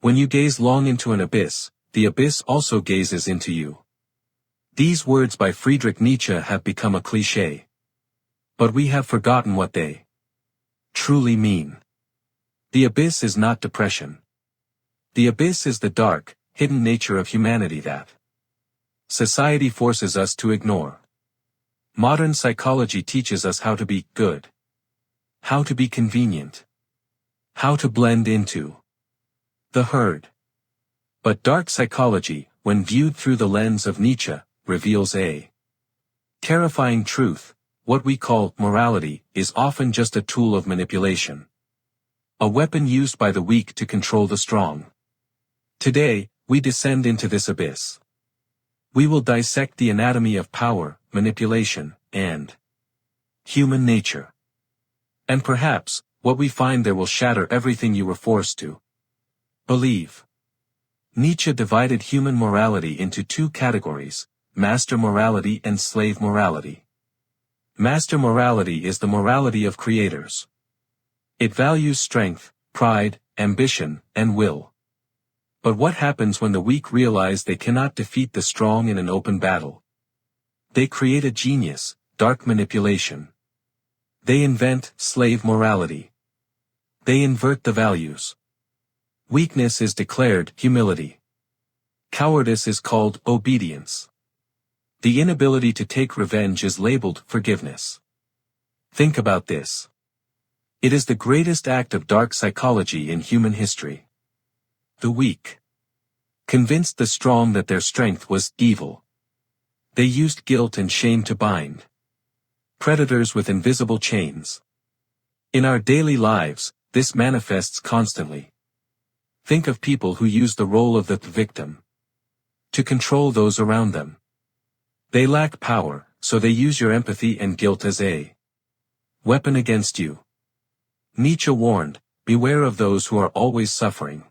When you gaze long into an abyss, the abyss also gazes into you. These words by Friedrich Nietzsche have become a cliché. But we have forgotten what they truly mean. The abyss is not depression. The abyss is the dark, hidden nature of humanity that society forces us to ignore. Modern psychology teaches us how to be good, how to be convenient, how to blend into the herd. But dark psychology, when viewed through the lens of Nietzsche, reveals a terrifying truth. What we call morality is often just a tool of manipulation. A weapon used by the weak to control the strong. Today, we descend into this abyss. We will dissect the anatomy of power, manipulation, and human nature. And perhaps, what we find there will shatter everything you were forced to believe. Nietzsche divided human morality into two categories, master morality and slave morality. Master morality is the morality of creators. It values strength, pride, ambition, and will. But what happens when the weak realize they cannot defeat the strong in an open battle? They create a genius, dark manipulation. They invent slave morality. They invert the values. Weakness is declared humility. Cowardice is called obedience. The inability to take revenge is labeled forgiveness. Think about this. It is the greatest act of dark psychology in human history. The weak convinced the strong that their strength was evil. They used guilt and shame to bind predators with invisible chains. In our daily lives, this manifests constantly. Think of people who use the role of the victim to control those around them. They lack power, so they use your empathy and guilt as a weapon against you. Nietzsche warned, beware of those who are always suffering.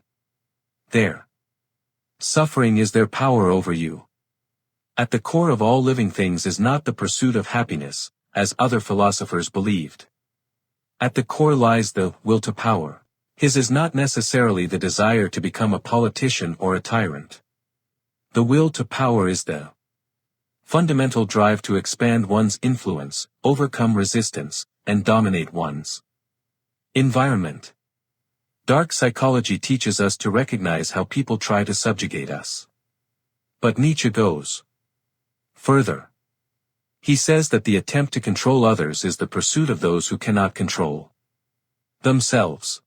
Their suffering is their power over you. At the core of all living things is not the pursuit of happiness, as other philosophers believed. At the core lies the will to power. His is not necessarily the desire to become a politician or a tyrant. The will to power is the fundamental drive to expand one's influence, overcome resistance, and dominate one's environment. Dark psychology teaches us to recognize how people try to subjugate us. But Nietzsche goes further. He says that the attempt to control others is the pursuit of those who cannot control themselves.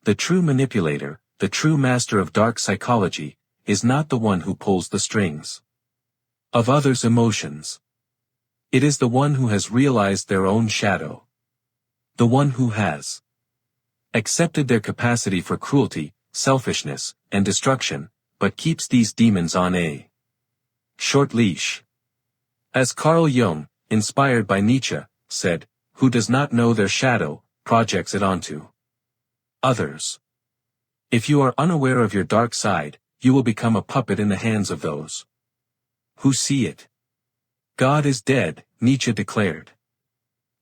The true manipulator, the true master of dark psychology, is not the one who pulls the strings of others' emotions. It is the one who has realized their own shadow. The one who has accepted their capacity for cruelty, selfishness, and destruction, but keeps these demons on a short leash. As Carl Jung, inspired by Nietzsche, said, who does not know their shadow, projects it onto others. If you are unaware of your dark side, you will become a puppet in the hands of those who see it. God is dead, Nietzsche declared.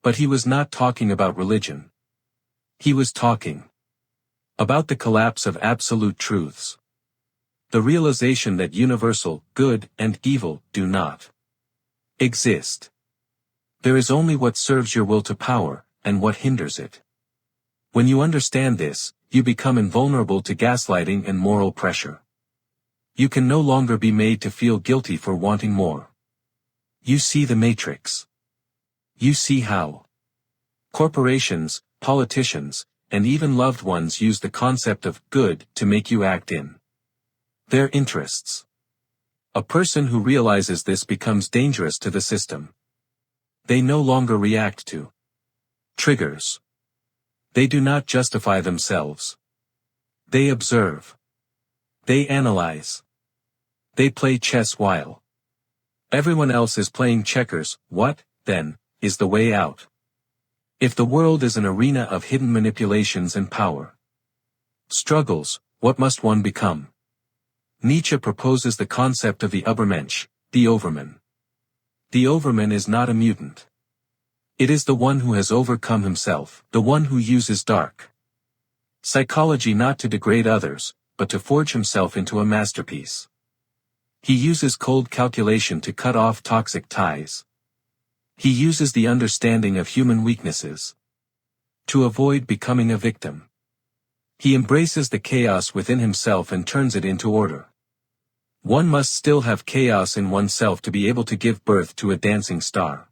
But he was not talking about religion. He was talking about the collapse of absolute truths. The realization that universal good and evil do not exist. There is only what serves your will to power, and what hinders it. When you understand this, you become invulnerable to gaslighting and moral pressure. You can no longer be made to feel guilty for wanting more. You see the matrix. You see how corporations, politicians, and even loved ones use the concept of good to make you act in their interests. A person who realizes this becomes dangerous to the system. They no longer react to triggers. They do not justify themselves. They observe. They analyze. They play chess while everyone else is playing checkers. What, then, is the way out? If the world is an arena of hidden manipulations and power struggles, what must one become? Nietzsche proposes the concept of the Übermensch, the overman. The overman is not a mutant. It is the one who has overcome himself, the one who uses dark psychology not to degrade others, but to forge himself into a masterpiece. He uses cold calculation to cut off toxic ties. He uses the understanding of human weaknesses to avoid becoming a victim. He embraces the chaos within himself and turns it into order. One must still have chaos in oneself to be able to give birth to a dancing star.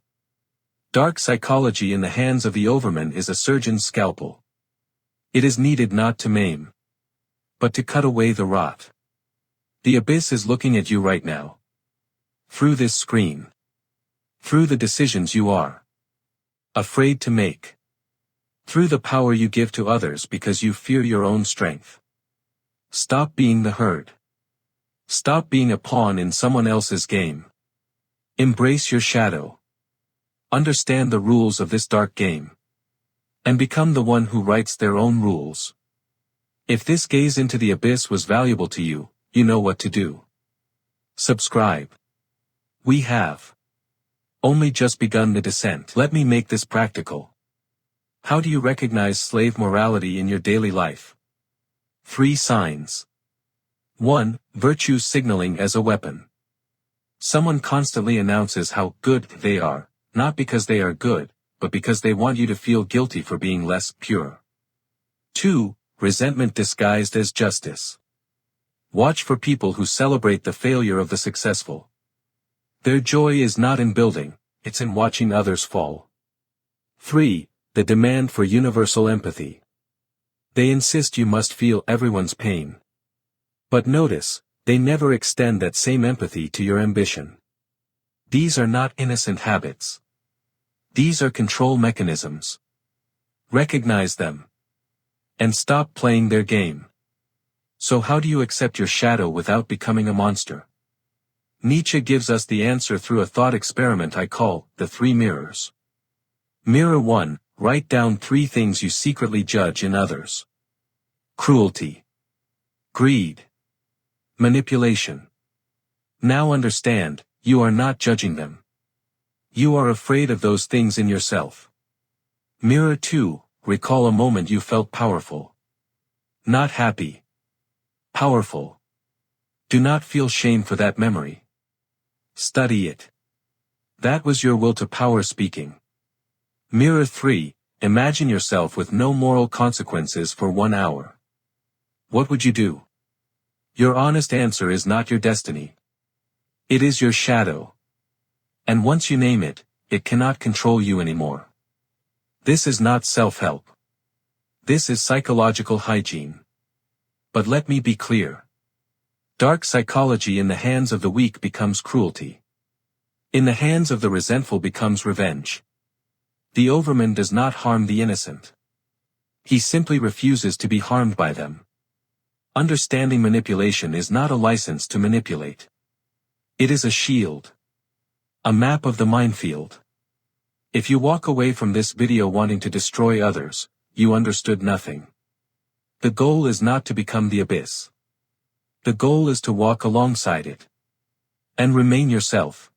Dark psychology in the hands of the overman is a surgeon's scalpel. It is needed not to maim, but to cut away the rot. The abyss is looking at you right now. Through this screen. Through the decisions you are afraid to make. Through the power you give to others because you fear your own strength. Stop being the herd. Stop being a pawn in someone else's game. Embrace your shadow. Understand the rules of this dark game. And become the one who writes their own rules. If this gaze into the abyss was valuable to you, you know what to do. Subscribe. We have only just begun the descent. Let me make this practical. How do you recognize slave morality in your daily life? 3 signs. 1. Virtue signaling as a weapon. Someone constantly announces how good they are, not because they are good, but because they want you to feel guilty for being less pure. 2. Resentment disguised as justice. Watch for people who celebrate the failure of the successful. Their joy is not in building, it's in watching others fall. 3. The demand for universal empathy. They insist you must feel everyone's pain. But notice, they never extend that same empathy to your ambition. These are not innocent habits. These are control mechanisms. Recognize them. And stop playing their game. So how do you accept your shadow without becoming a monster? Nietzsche gives us the answer through a thought experiment I call the 3 mirrors. Mirror 1. Write down 3 things you secretly judge in others. Cruelty. Greed. Manipulation. Now understand, you are not judging them. You are afraid of those things in yourself. Mirror 2. Recall a moment you felt powerful. Not happy. Powerful. Do not feel shame for that memory. Study it. That was your will to power speaking. Mirror 3. Imagine yourself with no moral consequences for 1 hour. What would you do? Your honest answer is not your destiny. It is your shadow. And once you name it, it cannot control you anymore. This is not self-help. This is psychological hygiene. But let me be clear. Dark psychology in the hands of the weak becomes cruelty. In the hands of the resentful becomes revenge. The overman does not harm the innocent. He simply refuses to be harmed by them. Understanding manipulation is not a license to manipulate. It is a shield. A map of the minefield. If you walk away from this video wanting to destroy others, you understood nothing. The goal is not to become the abyss. The goal is to walk alongside it. And remain yourself.